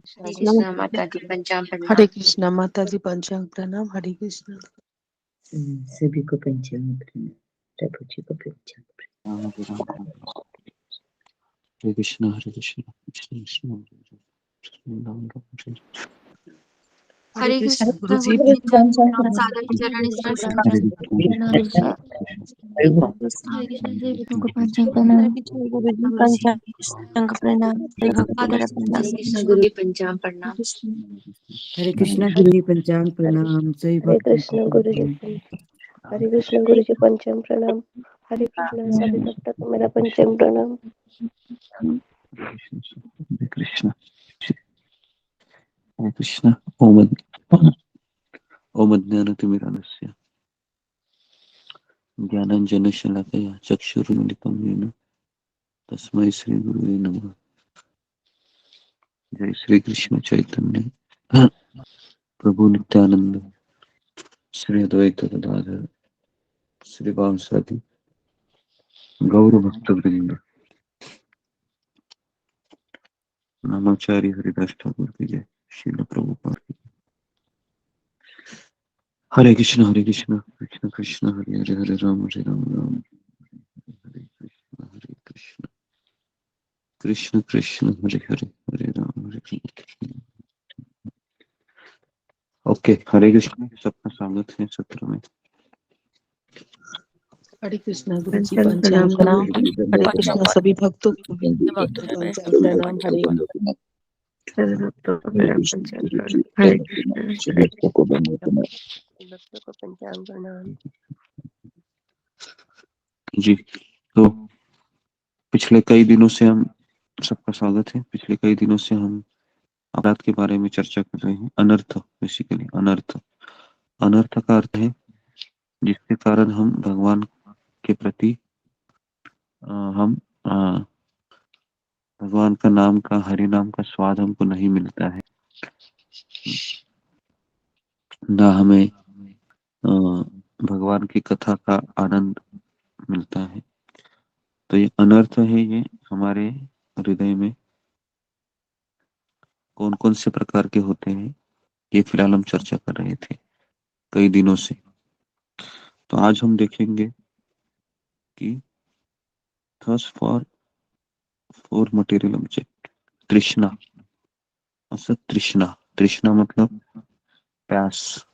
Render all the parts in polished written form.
हरे नमः। कृष्णा माता जी, पंचांग हरे प्रणाम। कृष्णा माता जी, पंचांग प्रणाम। हरे कृष्णा। सभी को पंचांग प्रणाम। प्रभु जी को पंचांग प्रणाम। हरे कृष्णा कृष्ण कृष्ण हरे हरे कृष्णा कृष्णा गुरु जी। गुरु जी, पंचांग साधक चरण स्पर्श। हरे प्रणाम। हरे कृष्णा देवताओं को कृष्ण पंचांग प्रणाम। गुरु जी, पंचांग प्रणाम। फादर हरे प्रणाम। कृष्ण गुरु गुरु। जी पंचांग प्रणाम। हरे कृष्ण गुरु जी पंचांग प्रणाम। सभी हरे भक्तों को कृष्ण गुरु जी। पंचांग। हरे कृष्ण गुरु जी, पंचांग प्रणाम। हरे कृष्ण सभी भक्तों को मेरा पंचांग प्रणाम। हरे कृष्ण ओम ज्ञानतिमिरान्धस्य ज्ञानाञ्जनशलाकया चक्षुरुन्मिलितं येन तस्मै श्री गुरुवे नमः। जय श्री कृष्ण चैतन्य प्रभु नित्यानंद श्री अद्वैत गदाधर श्री वामसादि गौर भक्त वृंद। नामाचार्य हरिदास ठाकुर की जय। श्रील प्रभुपाद की। हरे कृष्ण कृष्ण कृष्ण हरे हरे हरे राम राम हरे कृष्ण कृष्ण कृष्ण हरे हरे हरे राम हरे राम। ओके, हरे कृष्ण, सबका स्वागत है सत्र में। हरे कृष्णा गुरु जी, पंचांग पंचांग प्रणाम गुरु प्रणाम। जी। हरे कृष्णा सभी भक्तों को भक्तों को मैं पंचांग प्रणाम। हरे सभी भक्तों को मेरा पंचांग प्रणाम। हरे कृष्णा हरे भक्तों को पंचांग प्रणाम। जी, तो पिछले कई दिनों से हम सबका स्वागत है। पिछले कई दिनों से हम अपराध के बारे में चर्चा कर रहे हैं। अनर्थ, बेसिकली अनर्थ। अनर्थ का अर्थ है जिसके कारण हम भगवान के प्रति हम भगवान का नाम का, हरि नाम का स्वाद हमको नहीं मिलता है, ना हमें भगवान की कथा का आनंद मिलता है। तो ये अनर्थ है, ये हमारे हृदय में कौन कौन से प्रकार के होते हैं, ये फिलहाल हम चर्चा कर रहे थे कई दिनों से। तो आज हम देखेंगे कि थर्स्ट फॉर मटेरियल ऑब्जेक्ट, तृष्णा, असत तृष्णा। तृष्णा मतलब प्यास,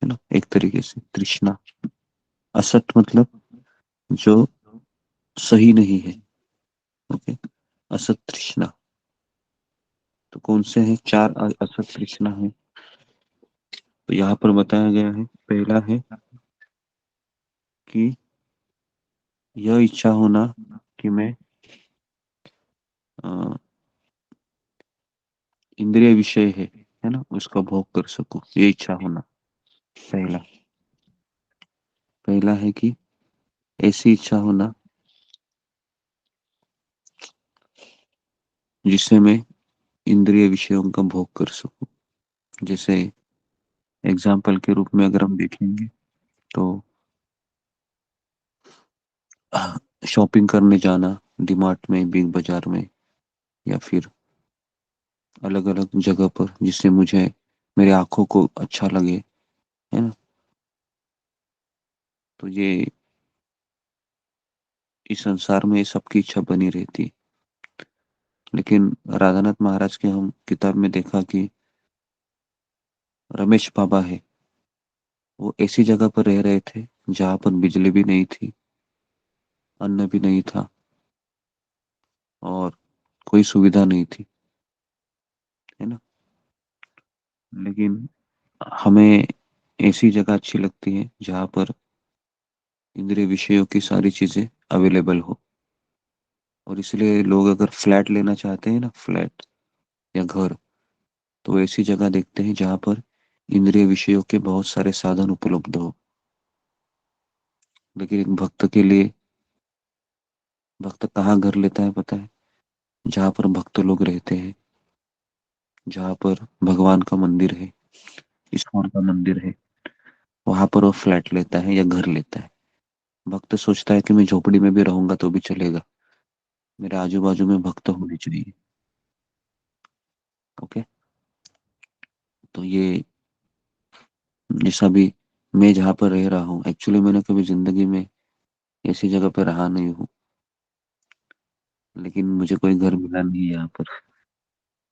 है ना, एक तरीके से तृष्णा। असत मतलब जो सही नहीं है। ओके, असत तृष्णा। तो कौन से हैं? चार असत तृष्णा है। तो यहाँ पर बताया गया है, पहला है कि यह इच्छा होना कि मैं इंद्रिय विषय है ना, उसका भोग कर सकूं, ये इच्छा होना। पहला पहला है कि ऐसी इच्छा होना जिससे मैं इंद्रिय विषयों का भोग कर सकूं। जैसे एग्जाम्पल के रूप में अगर हम देखेंगे तो शॉपिंग करने जाना, डीमार्ट में, बिग बाजार में, या फिर अलग अलग जगह पर, जिससे मुझे, मेरे आंखों को अच्छा लगे, है ना। तो ये इस संसार में सबकी इच्छा बनी रहती। लेकिन राधानाथ महाराज के हम किताब में देखा कि रमेश बाबा है, वो ऐसी जगह पर रह रहे थे जहां पर बिजली भी नहीं थी, अन्न भी नहीं था, और कोई सुविधा नहीं थी, है ना। लेकिन हमें ऐसी जगह अच्छी लगती है जहां पर इंद्रिय विषयों की सारी चीजें अवेलेबल हो। और इसलिए लोग अगर फ्लैट लेना चाहते हैं ना, फ्लैट या घर, तो ऐसी जगह देखते हैं जहां पर इंद्रिय विषयों के बहुत सारे साधन उपलब्ध हो। लेकिन एक भक्त के लिए, भक्त कहाँ घर लेता है पता है? जहां पर भक्त लोग रहते हैं, जहां पर भगवान का मंदिर है, इस्कॉन का मंदिर है, वहां पर वो फ्लैट लेता है या घर लेता है। भक्त सोचता है कि मैं झोपड़ी में भी रहूंगा तो भी चलेगा, मेरे आजू बाजू में भक्त होने चाहिए। ओके, तो ये जैसा भी मैं जहाँ पर रह रहा हूँ, एक्चुअली मैंने कभी जिंदगी में ऐसी जगह पर रहा नहीं हूँ, लेकिन मुझे कोई घर मिला नहीं है यहाँ पर।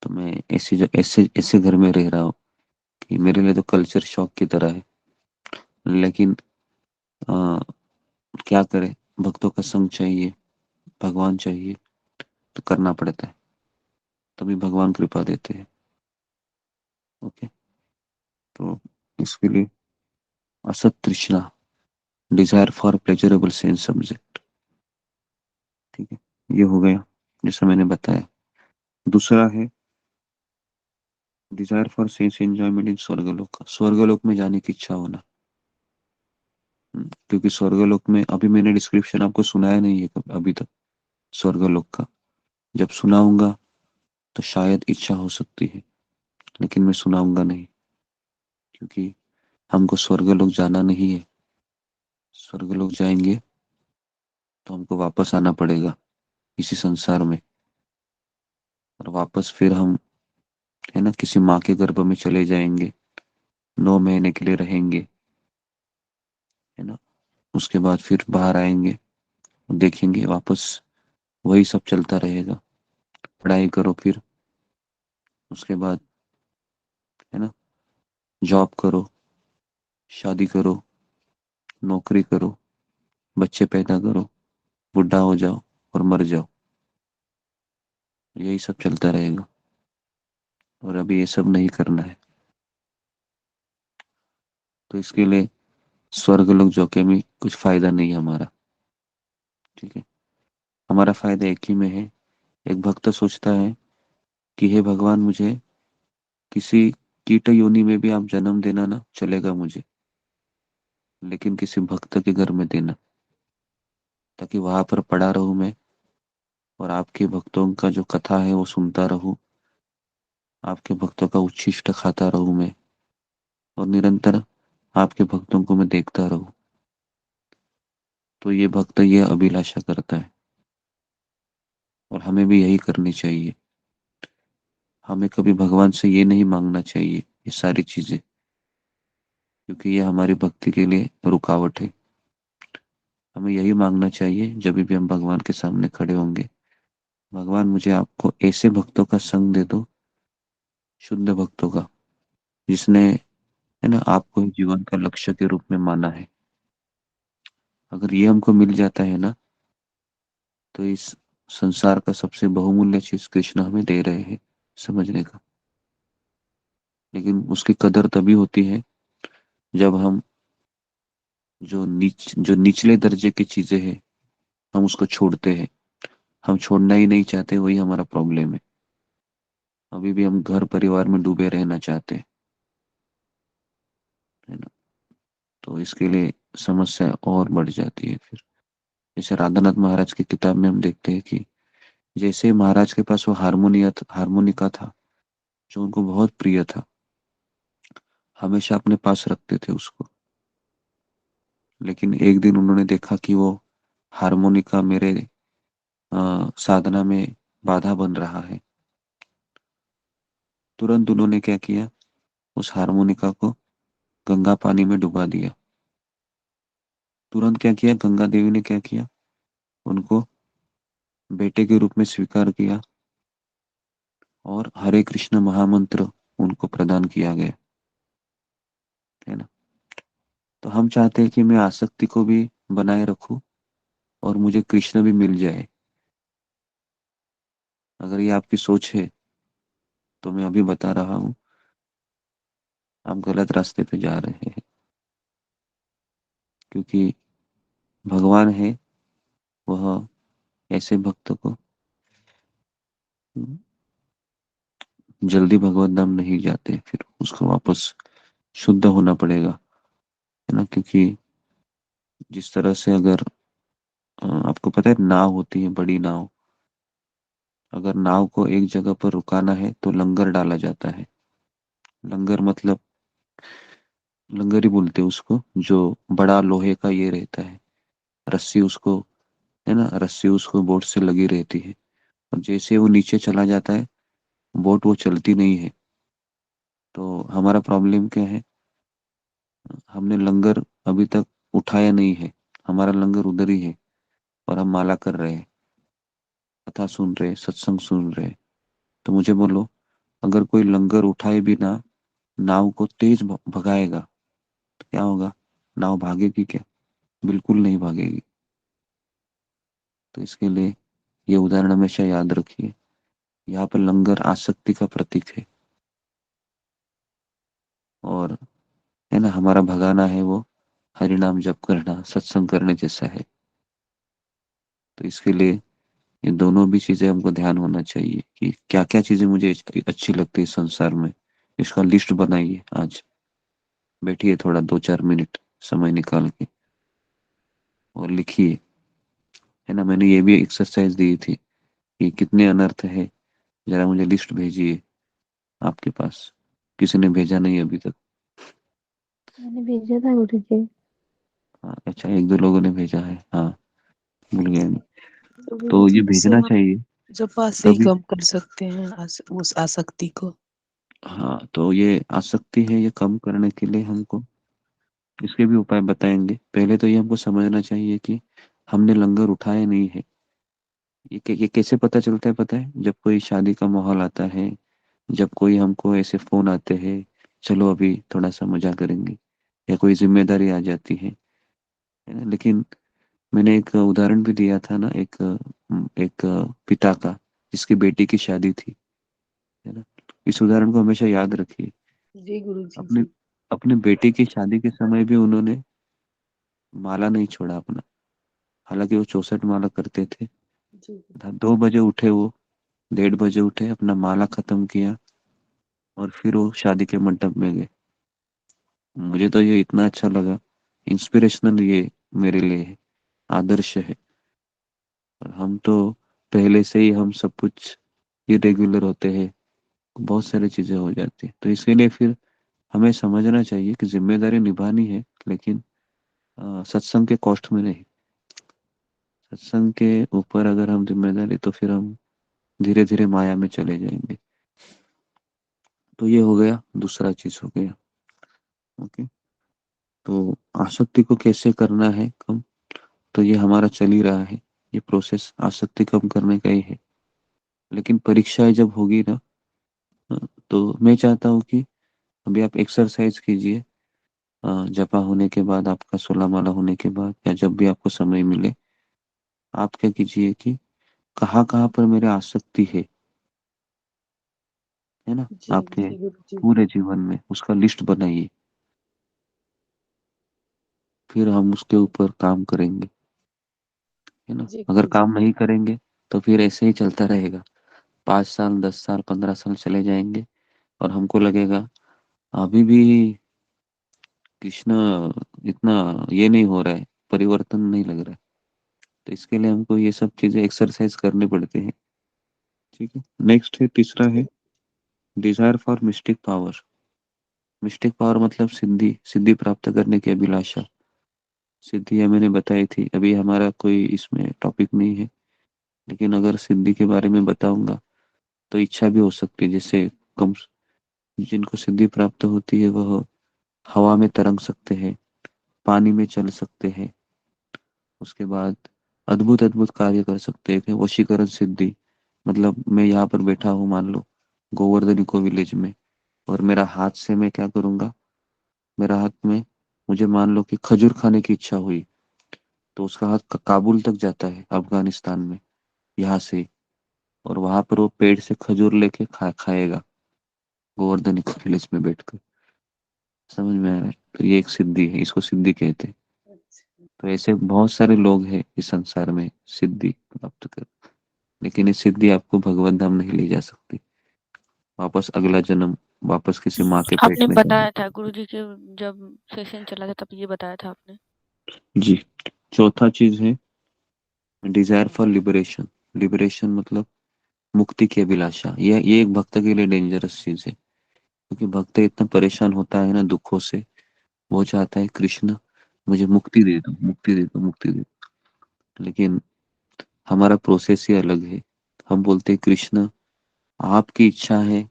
तो मैं ऐसे ऐसे घर में रह रहा हूँ कि मेरे लिए तो कल्चर शॉक की तरह है। लेकिन आ, क्या करें, भक्तों का संग चाहिए, भगवान चाहिए, तो करना पड़ता है, तभी भगवान कृपा देते हैं। ओके, तो इसके लिए असत तृष्णा, desire for pleasurable sense subject, ठीक है, ये हो गया जैसा मैंने बताया। दूसरा है डिजायर फॉर सेंस एंजॉयमेंट इन स्वर्गलोक, स्वर्गलोक में जाने की इच्छा होना। क्योंकि स्वर्गलोक में अभी मैंने डिस्क्रिप्शन आपको सुनाया नहीं है अभी तक स्वर्गलोक का। जब सुनाऊंगा तो शायद इच्छा हो सकती है, लेकिन मैं सुनाऊंगा नहीं, क्योंकि हमको स्वर्गलोक जाना नहीं है। स्वर्गलोक जाएंगे तो हमको वापस आना पड़ेगा इसी संसार में, और वापस फिर हम, है ना, किसी माँ के गर्भ में चले जाएंगे, 9 महीने के लिए रहेंगे, है ना। उसके बाद फिर बाहर आएंगे, देखेंगे वापस वही सब चलता रहेगा। पढ़ाई करो, फिर उसके बाद, है ना, जॉब करो, शादी करो, नौकरी करो, बच्चे पैदा करो, बुढ़ा हो जाओ और मर जाओ, यही सब चलता रहेगा। और अभी ये सब नहीं करना है। तो इसके लिए स्वर्ग लोग जोके में कुछ फायदा नहीं है हमारा, ठीक है। हमारा फायदा एक ही में है। एक भक्त सोचता है कि हे भगवान, मुझे किसी कीट योनि में भी आप जन्म देना ना, चलेगा मुझे, लेकिन किसी भक्त के घर में देना, ताकि वहां पर पड़ा रहूं मैं, और आपके भक्तों का जो कथा है वो सुनता रहूं, आपके भक्तों का उच्छिष्ट खाता रहूं मैं, और निरंतर आपके भक्तों को मैं देखता रहूं। तो ये भक्त ये अभिलाषा करता है, और हमें भी यही करनी चाहिए। हमें कभी भगवान से ये नहीं मांगना चाहिए ये सारी चीजें, क्योंकि ये हमारी भक्ति के लिए रुकावट है। हमें यही मांगना चाहिए जब भी हम भगवान के सामने खड़े होंगे, भगवान मुझे आपको ऐसे भक्तों का संग दे दो, शुद्ध भक्तों का, जिसने, है ना, आपको ही जीवन का लक्ष्य के रूप में माना है। अगर ये हमको मिल जाता है ना, तो इस संसार का सबसे बहुमूल्य चीज कृष्ण हमें दे रहे हैं समझने का। लेकिन उसकी कदर तभी होती है जब हम जो निचले दर्जे की चीजें हैं, हम उसको छोड़ते हैं। हम छोड़ना ही नहीं चाहते, वही हमारा प्रॉब्लम है। अभी भी हम घर परिवार में डूबे रहना चाहते हैं, है ना। तो इसके लिए समस्या और बढ़ जाती है फिर। जैसे राधानाथ महाराज की किताब में हम देखते हैं कि जैसे महाराज के पास वो हारमोनिका था, जो उनको बहुत प्रिय था, हमेशा अपने पास रखते थे उसको। लेकिन एक दिन उन्होंने देखा कि वो हारमोनिका मेरे साधना में बाधा बन रहा है। तुरंत उन्होंने क्या किया, उस हारमोनिका को गंगा पानी में डुबा दिया। तुरंत क्या किया, गंगा देवी ने क्या किया, उनको बेटे के रूप में स्वीकार किया, और हरे कृष्ण महामंत्र उनको प्रदान किया गया, है ना। तो हम चाहते हैं कि मैं आसक्ति को भी बनाए रखूं, और मुझे कृष्ण भी मिल जाए। अगर ये आपकी सोच है, तो मैं अभी बता रहा हूँ, आप गलत रास्ते पे जा रहे हैं। क्योंकि भगवान है, वह ऐसे भक्त को जल्दी भगवत धाम नहीं जाते, फिर उसको वापस शुद्ध होना पड़ेगा, है ना। क्योंकि जिस तरह से अगर आपको पता है, नाव होती है, बड़ी नाव, अगर नाव को एक जगह पर रुकाना है तो लंगर डाला जाता है। लंगर मतलब, लंगर ही बोलते हैं उसको, जो बड़ा लोहे का ये रहता है, रस्सी उसको, है ना, रस्सी उसको बोट से लगी रहती है, और जैसे वो नीचे चला जाता है, बोट वो चलती नहीं है, तो हमारा प्रॉब्लम क्या है, हमने लंगर अभी तक उठाया नहीं है, हमारा लंगर उधर ही है और हम माला कर रहे हैं, कथा सुन रहे हैं, सत्संग सुन रहे हैं। तो मुझे बोलो, अगर कोई लंगर उठाए बिना नाव को तेज भगाएगा तो क्या होगा? नाव भागेगी क्या? बिल्कुल नहीं भागेगी। तो इसके लिए ये उदाहरण हमेशा याद रखिए। यहाँ पर लंगर आसक्ति का प्रतीक है, और है ना, हमारा भगाना है वो हरि नाम जप करना, सत्संग करने जैसा है। तो इसके लिए ये दोनों भी चीजें हमको ध्यान होना चाहिए कि क्या क्या चीजें मुझे अच्छी लगती है संसार में। इसका लिस्ट बनाइए, आज बैठिए थोड़ा 2-4 मिनट समय निकाल के और लिखिए। है ना, मैंने ये भी एक्सरसाइज दी थी कि कितने अनर्थ है, जरा मुझे लिस्ट भेजिए। आपके पास किसी ने भेजा नहीं अभी तक? मैंने भेजा था गुरु जी। हाँ, अच्छा, 1-2 लोगों ने भेजा है, हाँ, भूल गया मैं। तो गुरु तो जी ये इससे भेजना हम चाहिए जपा से ही तभी। कम कर सकते हैं उस आसक्ति को। हाँ, तो ये आसक्ति है, ये कम करने के लिए हमको इसके भी उपाय बताएंगे। पहले तो ये हमको समझना चाहिए कि हमने लंगर उठाया नहीं है। ये कैसे पता चलता है पता है? जब कोई शादी का माहौल आता है, जब कोई हमको ऐसे फोन आते हैं, चलो अभी थोड़ा सा मजा करेंगे, या कोई जिम्मेदारी आ जाती है ना। लेकिन मैंने एक उदाहरण भी दिया था ना, एक पिता का जिसकी बेटी की शादी थी, है ना। इस उदाहरण को हमेशा याद रखिए। जी गुरु जी अपने जी। अपने बेटे की शादी के समय भी उन्होंने माला नहीं छोड़ा अपना, हालांकि वो 64 माला करते थे। जी 2 बजे उठे वो, 1:30 बजे उठे, अपना माला खत्म किया और फिर वो शादी के मंडप में गए। मुझे तो ये इतना अच्छा लगा, इंस्पिरेशनल ये मेरे लिए है, आदर्श है। और हम तो पहले से ही हम सब कुछ इरेगुलर होते हैं, बहुत सारी चीजें हो जाती है। तो इसीलिए फिर हमें समझना चाहिए कि जिम्मेदारी निभानी है, लेकिन सत्संग के कॉस्ट में नहीं। सत्संग के ऊपर अगर हम जिम्मेदारी, तो फिर हम धीरे धीरे माया में चले जाएंगे। तो ये हो गया, दूसरा चीज हो गया। ओके। तो आसक्ति को कैसे करना है कम, तो ये हमारा चल ही रहा है, ये प्रोसेस आसक्ति कम करने का ही है। लेकिन परीक्षाएं जब होगी ना, तो मैं चाहता हूँ कि अभी आप एक्सरसाइज कीजिए। जपा होने के बाद, आपका 16 माला होने के बाद, या जब भी आपको समय मिले, आप क्या कीजिए कि कहाँ कहाँ पर मेरे आसक्ति है ना, जी आपके जी गुरु जी। पूरे जीवन में उसका लिस्ट बनाइए। फिर हम उसके ऊपर काम करेंगे, है ना। जी अगर गुरु जी। काम नहीं करेंगे तो फिर ऐसे ही चलता रहेगा। 5 साल, 10 साल, 15 साल चले जाएंगे और हमको लगेगा अभी भी कृष्ण इतना ये नहीं हो रहा है, परिवर्तन नहीं लग रहा है। तो इसके लिए हमको ये सब चीजें एक्सरसाइज करनी पड़ती है। ठीक है, नेक्स्ट है, तीसरा है desire for mistake power. Mistake power मतलब सिद्धि, सिद्धि प्राप्त करने की अभिलाषा। सिद्धि ये मैंने बताई थी, अभी हमारा कोई इसमें टॉपिक नहीं है, लेकिन अगर सिद्धि के बारे में बताऊंगा तो इच्छा भी हो सकती है। जैसे कम जिनको सिद्धि प्राप्त होती है वह हवा में तरंग सकते हैं, पानी में चल सकते हैं, उसके बाद अद्भुत अद्भुत कार्य कर सकते हैं। वशीकरण सिद्धि मतलब मैं यहाँ पर बैठा हूँ, मान लो गोवर्धन इको विलेज में, और मेरा हाथ से मैं क्या करूंगा, मेरा हाथ में, मुझे मान लो कि खजूर खाने की इच्छा हुई, तो उसका हाथ काबुल तक जाता है, अफगानिस्तान में, यहाँ से, और वहां पर वो पेड़ से खजूर लेके खाएगा, गोवर्धन इको विलेज में बैठकर। समझ में आ रहा है? तो ये एक सिद्धि है, इसको सिद्धि कहते हैं। अच्छा। तो ऐसे बहुत सारे लोग हैं इस संसार में सिद्धि प्राप्त कर, लेकिन ये सिद्धि आपको भगवत धाम नहीं ले जा सकती, वापस अगला जन्म, वापस किसी माँ के पेट आपने में जाना। बताया था गुरुजी के, जब सेशन चला था तब ये बताया था आपने। जी। चौथा चीज है डिजायर फॉर लिबरेशन। लिबरेशन मतलब मुक्ति की अभिलाषा। ये एक भक्त के लिए डेंजरस चीज है, क्योंकि भक्त इतना परेशान होता है ना दुखों से, वो चाहता है कृष्ण मुझे मुक्ति दे दो, मुक्ति दे दो, मुक्ति दे दो। लेकिन हमारा प्रोसेस ही अलग है। हम बोलते हैं कृष्ण आपकी इच्छा है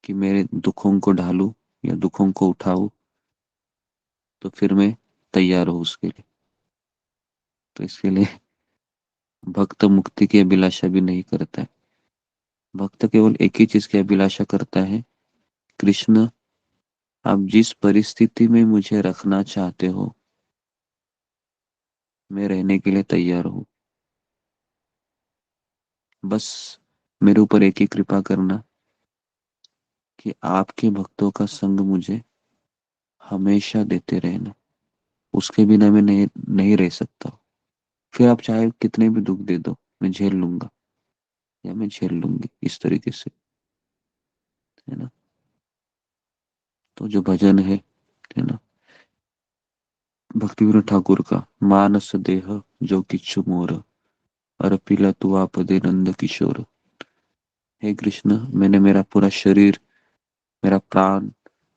कि मेरे दुखों को ढालूं या दुखों को उठाऊं, तो फिर मैं तैयार हूं उसके लिए। तो इसके लिए भक्त मुक्ति की अभिलाषा भी नहीं करता है। भक्त केवल एक ही चीज की अभिलाषा करता है, कृष्ण आप जिस परिस्थिति में मुझे रखना चाहते हो, मैं रहने के लिए तैयार हूं। बस मेरे ऊपर एक ही कृपा करना कि आपके भक्तों का संग मुझे हमेशा देते रहना। उसके बिना मैं नहीं रह सकता। फिर आप चाहे कितने भी दुख दे दो, मैं झेल लूंगा या मैं झेल लूंगी, इस तरीके से, है ना। तो जो भजन है ना, भक्ति विनोद ठाकुर का, मानस देह जो किच्छु मोर, अर्पिला तू आपदे नंद किशोर। हे कृष्ण, मैंने मेरा पूरा शरीर, मेरा प्राण,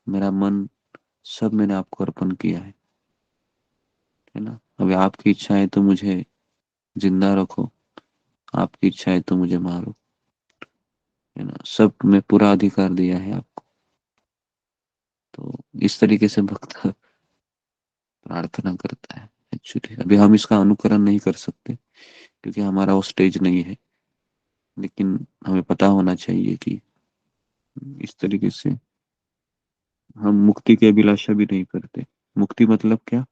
मेरा मन, सब मैंने आपको अर्पण किया है ना। अभी आपकी इच्छा है तो मुझे जिंदा रखो, आपकी इच्छा है तो मुझे मारो, है ना। सब में पूरा अधिकार दिया है आपको। तो इस तरीके से भक्त प्रार्थना करता है। एक्चुअली अभी हम इसका अनुकरण नहीं कर सकते क्योंकि हमारा वो स्टेज नहीं है, लेकिन हमें पता होना चाहिए कि इस तरीके से हम मुक्ति की अभिलाषा भी नहीं करते। मुक्ति मतलब क्या?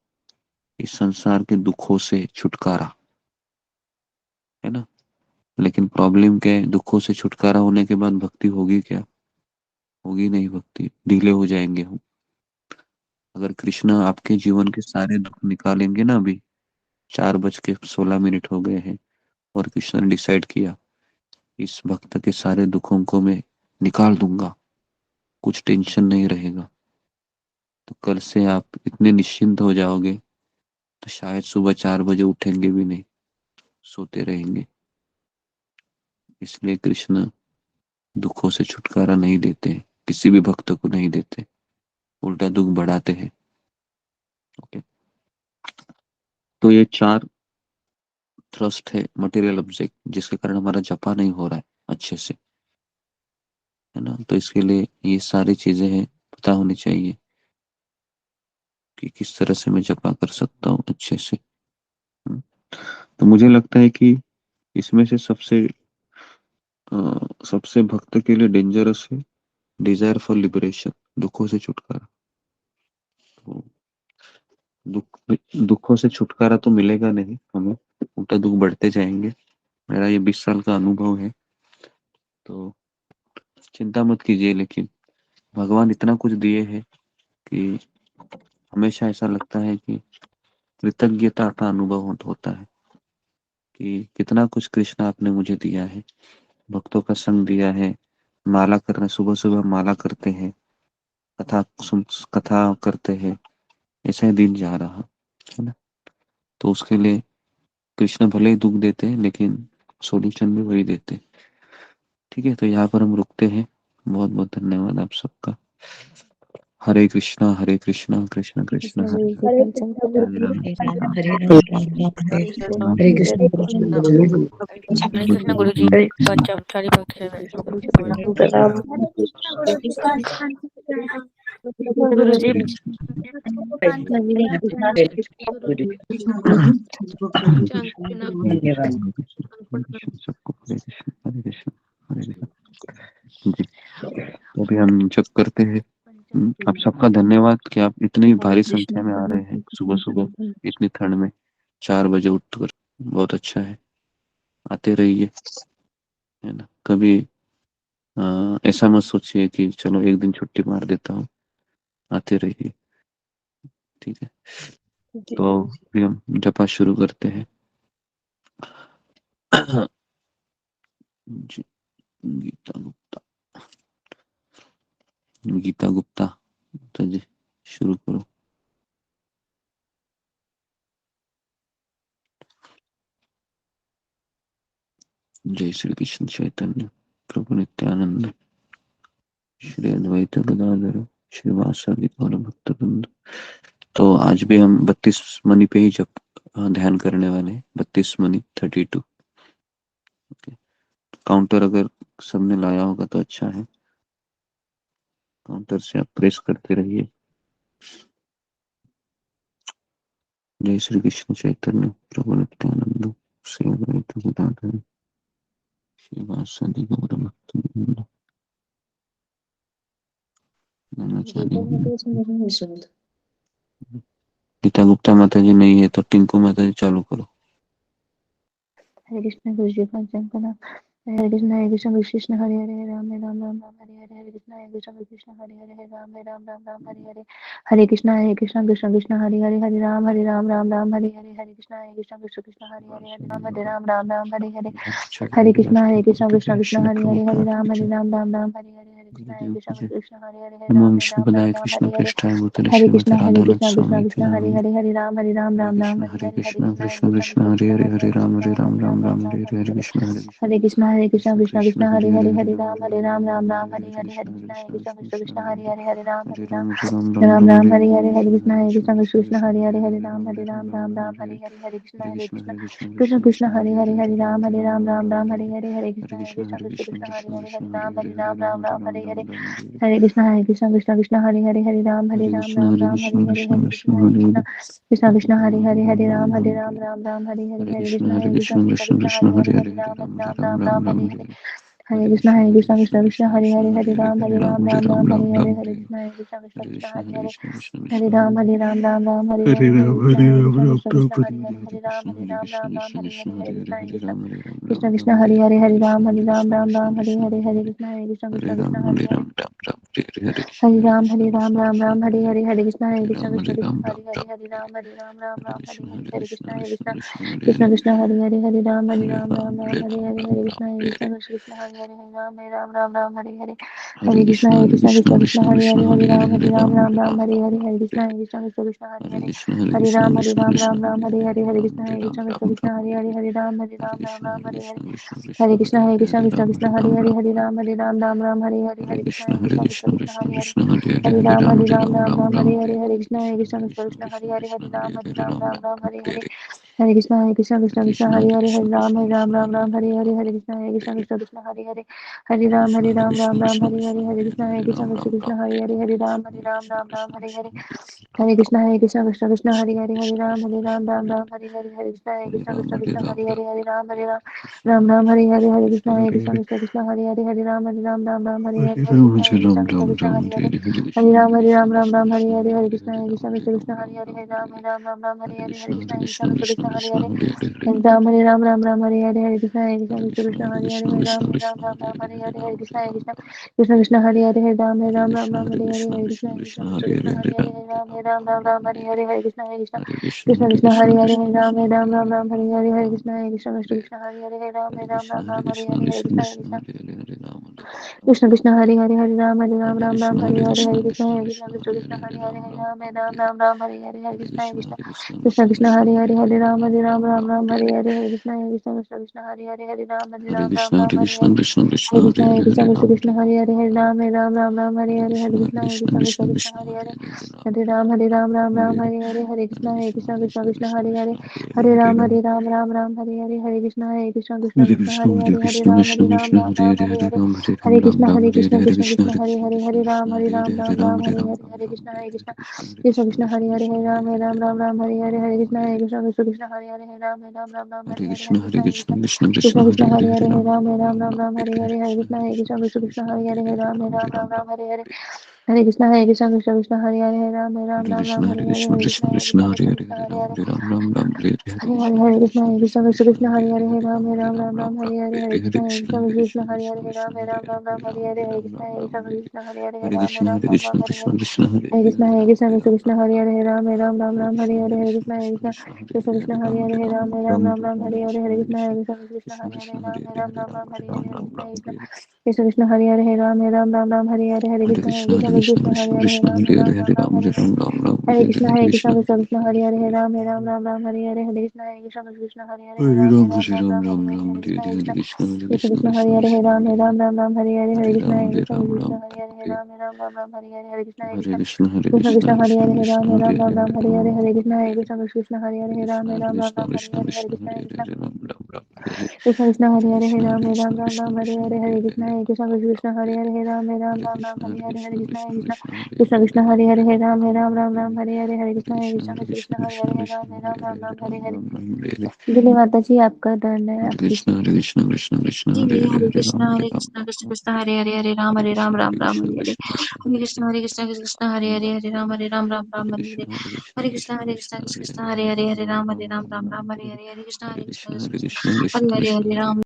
इस संसार के दुखों से छुटकारा, है ना। लेकिन प्रॉब्लम क्या है, दुखों से छुटकारा होने के बाद भक्ति होगी क्या? होगी नहीं, भक्ति ढीले हो जाएंगे हम। अगर कृष्ण आपके जीवन के सारे दुख निकालेंगे ना, अभी 4:16 हो गए हैं और कृष्ण ने डिसाइड किया इस भक्त के सारे दुखों को मैं निकाल दूंगा, कुछ टेंशन नहीं रहेगा, तो कल से आप इतने निश्चिंत हो जाओगे, तो शायद सुबह 4 बजे उठेंगे भी नहीं, सोते रहेंगे। इसलिए कृष्ण दुखों से छुटकारा नहीं देते, किसी भी भक्त को नहीं देते, उल्टा दुख बढ़ाते हैं। ओके, तो ये 4 थ्रस्ट है मटेरियल ऑब्जेक्ट, जिसके कारण हमारा जपा नहीं हो रहा है अच्छे से, है ना। तो इसके लिए ये सारी चीजें हैं, पता होनी चाहिए कि किस तरह से मैं जपा कर सकता हूँ अच्छे से। हम्म। तो मुझे लगता है कि इसमें से सबसे भक्त के लिए डेंजरस है डिजायर फॉर लिबरेशन, दुखों से छुटकारा। तो दुख दुखों से छुटकारा तो मिलेगा नहीं हमें, उल्टा दुख बढ़ते जाएंगे। मेरा ये 20 साल का अनुभव है। तो चिंता मत कीजिए, लेकिन भगवान इतना कुछ दिए है कि हमेशा ऐसा लगता है कि कृतज्ञता का अनुभव होता है कि कितना कुछ कृष्ण आपने मुझे दिया है, भक्तों का संग दिया है, माला करना, सुबह सुबह माला करते हैं, कथा करते हैं, ऐसा ही दिन जा रहा है ना। तो उसके लिए कृष्ण भले ही दुख देते हैं, लेकिन सॉल्यूशन भी वही देते हैं। ठीक है, तो यहाँ पर हम रुकते हैं। बहुत बहुत धन्यवाद आप सबका। हरे कृष्णा कृष्ण कृष्ण हरे हरे, हरे कृष्णा गुरु हरे जी, राम हरे राम राम राम हरे हरे कृष्ण हरे कृष्ण कृष्णा हरे हरे हरे कृष्ण गुरु जी, हरे पंचमचारी भक्त सेवा गुरु जी प्रणाम। प्रणाम। गुरु जी, धन्यवाद। सबको हरे कृष्ण हरे कृष्ण हरे कृष्ण जी। तो अभी हम जप करते हैं। आप सबका धन्यवाद कि आप इतनी भारी संख्या में आ रहे हैं सुबह सुबह इतनी ठंड में, 4 बजे उठकर। बहुत अच्छा है, आते रहिए, है ना। कभी ऐसा मत सोचिए कि चलो एक दिन छुट्टी मार देता हूँ, आते रहिए। ठीक है, जी तो गुरु जी। अभी हम जपा शुरू करते हैं। जी, गीता गुप्ता, गीता गुप्ता, तो जी शुरू करो। जय श्री कृष्ण चैतन्य प्रभु नित्यानंद, श्री अद्वैत गदाधर श्रीवासदि गौर भक्तवृंद। तो आज भी हम 32 मणि पे ही जब ध्यान करने वाले हैं। 32 मणि 32। ओके, काउंटर अगर सबने लाया होगा तो अच्छा है। काउंटर से आप प्रेस करते रहिए। जय श्री कृष्ण चैतन्य प्रभु नित्यानंद श्री अद्वैत गदाधर श्रीवासदि गौर भक्तवृंद गीता गुप्ता माता जी नहीं है तो टिंकू माता जी चालू करो। हरे कृष्ण गुरु जी पंचांग प्रणाम। हरे कृष्ण कृष्ण हरे हरे राम राम राम राम हरे हरे हरे कृष्ण कृष्ण हरे हरे राम राम राम हरे हरे कृष्ण कृष्ण हरे हरे हरे राम राम हरे हरे कृष्ण कृष्ण हरे हरे राम हरे राम कृष्ण हरे हरे राम हरे कृष्ण हरे हरे नमो राम विष्णुपदाय कृष्ण हरे हरे पृष्ठाय भूतले हरे श्रीमते कृष्ण राधानाथ स्वामी कृष्ण हरे राम राम हरे हरे कृष्ण कृष्ण कृष्ण हरे हरे हरे राम राम राम हरे हरे हरे कृष्ण हरे कृष्ण कृष्ण हरे हरे हरे राम हरे हरे कृष्ण हरे कृष्ण कृष्ण कृष्ण हरे हरे राम हरे हरे राम राम हरे कृष्ण हरे राम हरे कृष्ण कृष्ण हरे राम हरे कृष्ण राम हरे कृष्ण हरे कृष्ण हरे राम हरे राम हरे कृष्ण हरे राम हरे हरे राम हरे राम हरे राम राम राम हरे हरे हरे हरे राम हरे राम कृष्ण राम कृष्ण हरे हरे हरे हरे कृष्ण राम हरे कृष्ण कृष्ण कृष्ण हरे हरे हरे हरे कृष्ण हरे राम कृष्ण हरे हरे राम राम राम हरे हरे हरे राम कृष्ण कृष्ण हरे कृष्ण हरे कृष्ण हरे कृष्ण राम हरे हरे राम हरे हरे कृष्ण हरे हरे कृष्ण हरे कृष्ण कृष्ण कृष्ण हरे कृष्ण हरे कृष्ण हरे हरे राम हरे हरे राम हरे राम कृष्ण राम हरे हरे कृष्ण हरे हरे हरे कृष्ण कृष्ण कृष्ण कृष्ण हरे हरे हरे राम हरे कृष्ण हरे हरे कृष्ण कृष्ण कृष्ण राम हरे हरे हरे राम हरे राम राम कृष्ण राम हरे हरे हरे कृष्ण कृष्ण कृष्ण हरे हरे हरे हरे कृष्ण राम हरे राम राम हरे राम राम हरे कृष्ण कृष्ण कृष्ण कृष्ण कृष्ण हरे हरे कृष्ण हरे हरे हरे हरे राम हरे राम राम राम राम हरे हरे हरे कृष्ण कृष्ण कृष्ण कृष्ण हरे हरे हरे हरे राम राम राम हरे हरे हरे हरे कृष्ण हरे कृष्ण कृष्ण हरे कृष्ण राम कृष्ण राम कृष्ण हरे हरे कृष्ण कृष्ण हरे हरे राम कृष्ण राम कृष्ण हरे कृष्ण हरे हरे हरे राम राम कृष्ण राम हरे राम हरे कृष्ण हरे कृष्ण हरे कृष्ण हरे कृष्ण कृष्ण कृष्ण हरे कृष्ण राम हरे हरे राम हरे कृष्ण राम राम हरे राम कृष्ण राम हरे हरे कृष्ण हरे कृष्ण हरे राम हरे राम कृष्ण राम हरे हरे हरे हरे कृष्ण राम कृष्ण हरे हरे हरे कृष्ण राम हरे कृष्ण राम हरे राम राम हरे कृष्ण कृष्ण कृष्ण कृष्ण कृष्ण हरे हरे हरे हरे राम हरे हरे कृष्ण कृष्ण कृष्ण कृष्ण हरे कृष्ण राम कृष्ण हरे हरे हरे राम हरे कृष्ण राम कृष्ण कृष्ण हरे हरे राम कृष्ण हरे कृष्ण कृष्ण कृष्ण हरे कृष्ण हरे हरे हरे राम राम हरे कृष्ण हरे कृष्ण हरे कृष्ण कृष्ण हरे कृष्ण राम हरे कृष्ण हरे कृष्ण हरे हरे राम कृष्ण हरे कृष्ण कृष्ण कृष्ण हरे हरे हरे राम हरे राम कृष्ण कृष्ण हरे हरे कृष्ण हरे कृष्ण कृष्ण कृष्ण कृष्ण हरे कृष्ण हरे हरे राम राम राम राम हरे हरे कृष्ण कृष्ण कृष्ण कृष्ण कृष्ण कृष्ण हरे हरे राम राम राम कृष्ण कृष्ण हरे हरे राम कृष्ण कृष्ण कृष्ण हरे हरे हरे हरे कृष्ण राम कृष्ण हरे राम हरे कृष्ण कृष्ण कृष्ण कृष्ण कृष्ण कृष्ण हरे हरे हरे राम हरे राम हरे हरे कृष्ण कृष्ण कृष्ण हरे हरे हरे राम राम हरे हरे कृष्ण कृष्ण कृष्ण कृष्ण हरे हरे हरे राम हरे राम राम राम हरे हरे हरे कृष्ण हरे कृष्ण राम हरे हरे हरे राम हरे राम राम हरे राम हरे कृष्ण हरे कृष्ण कृष्ण कृष्ण हरे कृष्ण हरे कृष्ण हरे हरे हरे हरे राम राम हरे राम हरे राम हरे हरे हरे कृष्ण कृष्ण हरे हरे राम हरे हरे हरे कृष्ण कृष्ण कृष्ण कृष्ण कृष्ण कृष्ण हरे हरे हरे हरे हरे राम राम हरे हरे हरे कृष्ण कृष्ण हरे हरे राम राम हरे हरे हरे कृष्ण कृष्ण हरे हरे हरे कृष्ण हरे कृष्ण हरे कृष्ण कृष्ण हरे हरे हरे राम हरे राम राम हरे हरे हरे कृष्ण कृष्ण कृष्ण कृष्ण हरे हरे हरे हरे हरे राम हरे राम राम राम हरे हरे हरे कृष्ण कृष्ण कृष्ण हरे कृष्ण हरे कृष्ण हरे हरे राम हरे हरे राम राम राम हरे कृष्ण हरे हरे हरे राम कृष्ण कृष्ण कृष्ण हरे हरे हरे हरे राम हरे कृष्ण राम कृष्ण राम हरे राम हरे हरे कृष्ण हरे कृष्ण कृष्ण कृष्ण कृष्ण हरे कृष्ण हरे कृष्ण हरे राम हरे हरे हरे राम राम राम हरे हरे कृष्ण कृष्ण कृष्ण हरे कृष्ण हरे हरे हरे हरे राम हरे राम राम राम हरे हरे कृष्ण कृष्ण हरे हरे राम हरे हरे कृष्ण कृष्ण कृष्ण कृष्ण हरे कृष्ण हरे हरे हरे हरे राम राम हरे राम राम राम हरे हरे हरे हरे कृष्ण कृष्ण हरे हरे राम हरे कृष्ण हरे हरे हरे राम राम राम हरे हरे हरे कृष्ण हरे कृष्ण कृष्ण कृष्ण हरे हरे कृष्ण हरे राम हरे हरे राम हरे कृष्ण राम राम कृष्ण हरे हरे राम हरे हरे कृष्ण कृष्ण कृष्ण कृष्ण हरे कृष्ण राम हरे हरे राम हरे राम कृष्ण हरे हरे कृष्ण कृष्ण हरे कृष्ण हरे कृष्ण हरे राम राम राम हरे हरे कृष्ण कृष्ण हरे हरे कृष्ण राम कृष्ण कृष्ण हरे कृष्ण हरे हरे हरे कृष्ण कृष्ण हरे हरे हरे राम हरे कृष्ण कृष्ण कृष्ण कृष्ण हरे हरे हरे राम राम राम हरे हरे हरे कृष्ण कृष्ण कृष्ण हरे हरे हरे राम राम हरे हरे। दिल्ली माता जी आपका टर्न है, आप कृष्ण हरे कृष्ण कृष्ण कृष्ण जी हरे हरे हरे कृष्ण कृष्ण कृष्ण हरे हरे हरे राम हरे राम राम हरे हरे। हरे कृष्ण कृष्ण कृष्ण हरे हरे हरे राम राम हरे हरे। हरे कृष्ण कृष्ण कृष्ण हरे हरे हरे राम राम हरे हरे हरे कृष्ण हरे कृष्ण कृष्ण कृष्ण कृष्ण हरे हरे कृष्ण हरे राम